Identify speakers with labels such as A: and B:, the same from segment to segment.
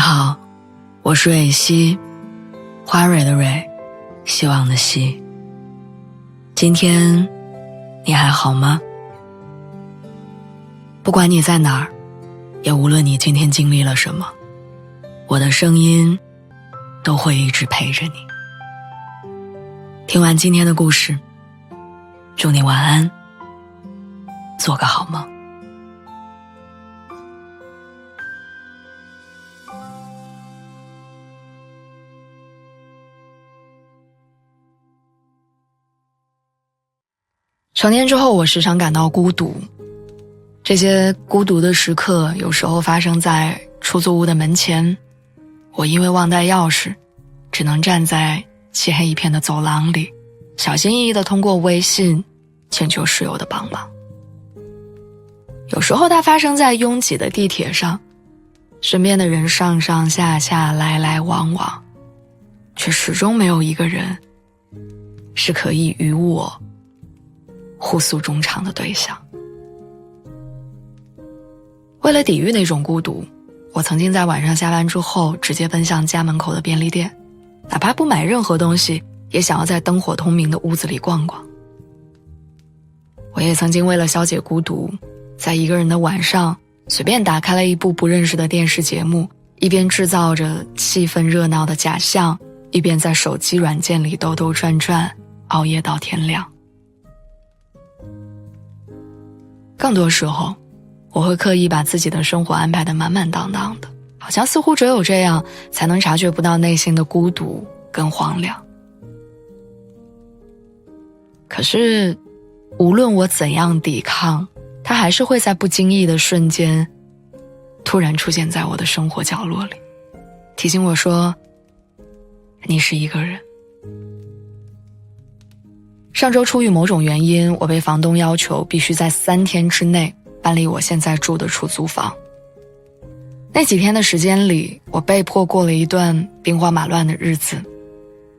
A: 好，我是蕊希，花蕊的蕊，希望的希。今天你还好吗？不管你在哪儿，也无论你今天经历了什么，我的声音都会一直陪着你。听完今天的故事，祝你晚安，做个好梦。成年之后，我时常感到孤独。这些孤独的时刻，有时候发生在出租屋的门前，我因为忘带钥匙，只能站在漆黑一片的走廊里，小心翼翼地通过微信请求室友的帮忙。有时候它发生在拥挤的地铁上，身边的人上上下下，来来往往，却始终没有一个人是可以与我互诉衷肠的对象。为了抵御那种孤独，我曾经在晚上下班之后直接奔向家门口的便利店，哪怕不买任何东西，也想要在灯火通明的屋子里逛逛。我也曾经为了消解孤独，在一个人的晚上随便打开了一部不认识的电视节目，一边制造着气氛热闹的假象，一边在手机软件里兜兜转转，熬夜到天亮。更多时候，我会刻意把自己的生活安排得满满当当的，好像似乎只有这样才能察觉不到内心的孤独跟荒凉。可是无论我怎样抵抗，它还是会在不经意的瞬间突然出现在我的生活角落里，提醒我说你是一个人。上周出于某种原因，我被房东要求必须在3天之内搬离我现在住的出租房。那几天的时间里，我被迫过了一段兵荒马乱的日子，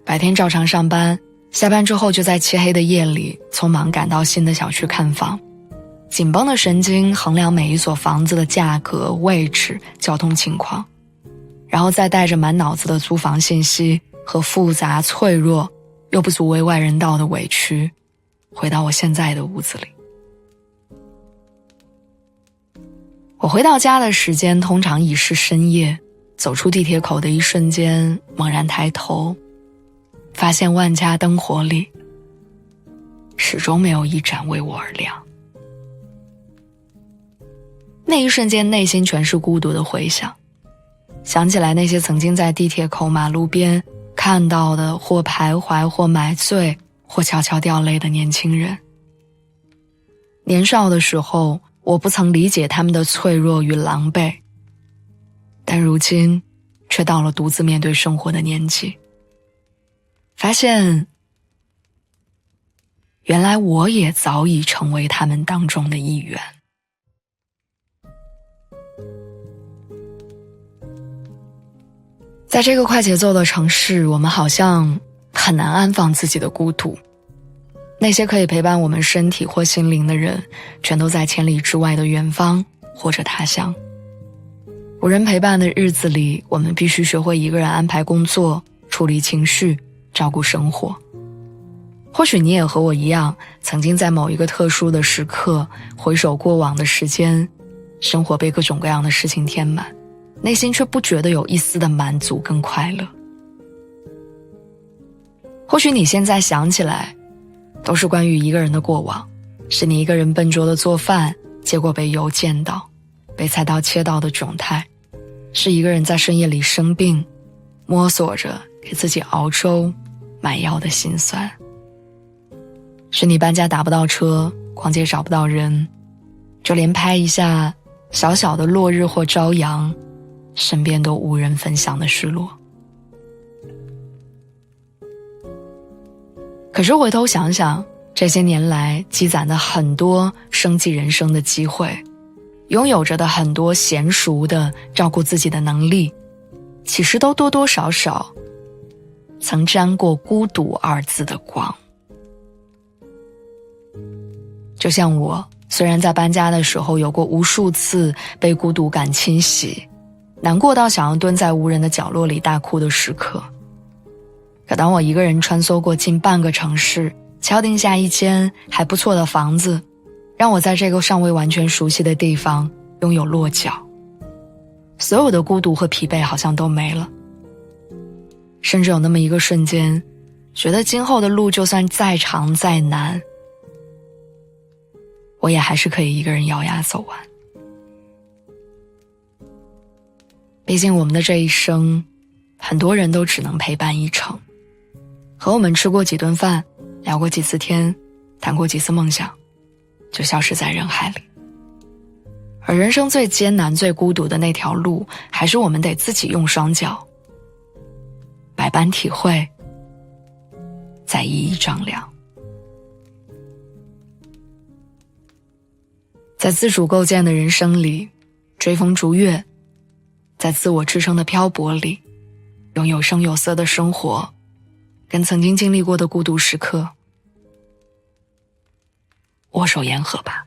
A: 白天照常上班，下班之后就在漆黑的夜里匆忙赶到新的小区看房，紧绷的神经衡量每一所房子的价格、位置、交通情况，然后再带着满脑子的租房信息和复杂、脆弱又不足为外人道的委屈，回到我现在的屋子里。我回到家的时间通常已是深夜，走出地铁口的一瞬间，猛然抬头，发现万家灯火里始终没有一盏为我而亮。那一瞬间，内心全是孤独的回响，想起来那些曾经在地铁口、马路边看到的或徘徊或买醉或悄悄掉泪的年轻人。年少的时候，我不曾理解他们的脆弱与狼狈，但如今却到了独自面对生活的年纪，发现原来我也早已成为他们当中的一员。在这个快节奏的城市，我们好像很难安放自己的孤独。那些可以陪伴我们身体或心灵的人，全都在千里之外的远方或者他乡。无人陪伴的日子里，我们必须学会一个人安排工作、处理情绪、照顾生活。或许你也和我一样，曾经在某一个特殊的时刻，回首过往的时间，生活被各种各样的事情填满，内心却不觉得有一丝的满足跟快乐。或许你现在想起来，都是关于一个人的过往，是你一个人笨拙的做饭，结果被油溅到，被菜刀切到的窘态，是一个人在深夜里生病，摸索着给自己熬粥买药的心酸，是你搬家打不到车，逛街找不到人，就连拍一下小小的落日或朝阳，身边都无人分享的失落。可是回头想想，这些年来积攒的很多生计人生的机会，拥有着的很多娴熟的照顾自己的能力，其实都多多少少曾沾过孤独2字的光。就像我，虽然在搬家的时候有过无数次被孤独感侵袭，难过到想要蹲在无人的角落里大哭的时刻。可当我一个人穿梭过近半个城市，敲定下一间还不错的房子，让我在这个尚未完全熟悉的地方拥有落脚，所有的孤独和疲惫好像都没了。甚至有那么一个瞬间，觉得今后的路就算再长再难，我也还是可以一个人咬牙走完。毕竟我们的这一生，很多人都只能陪伴一程，和我们吃过几顿饭，聊过几次天，谈过几次梦想，就消失在人海里。而人生最艰难最孤独的那条路，还是我们得自己用双脚百般体会，再一一丈量。在自主构建的人生里追风逐月，在自我支撑的漂泊里用有声有色的生活，跟曾经经历过的孤独时刻握手言和吧。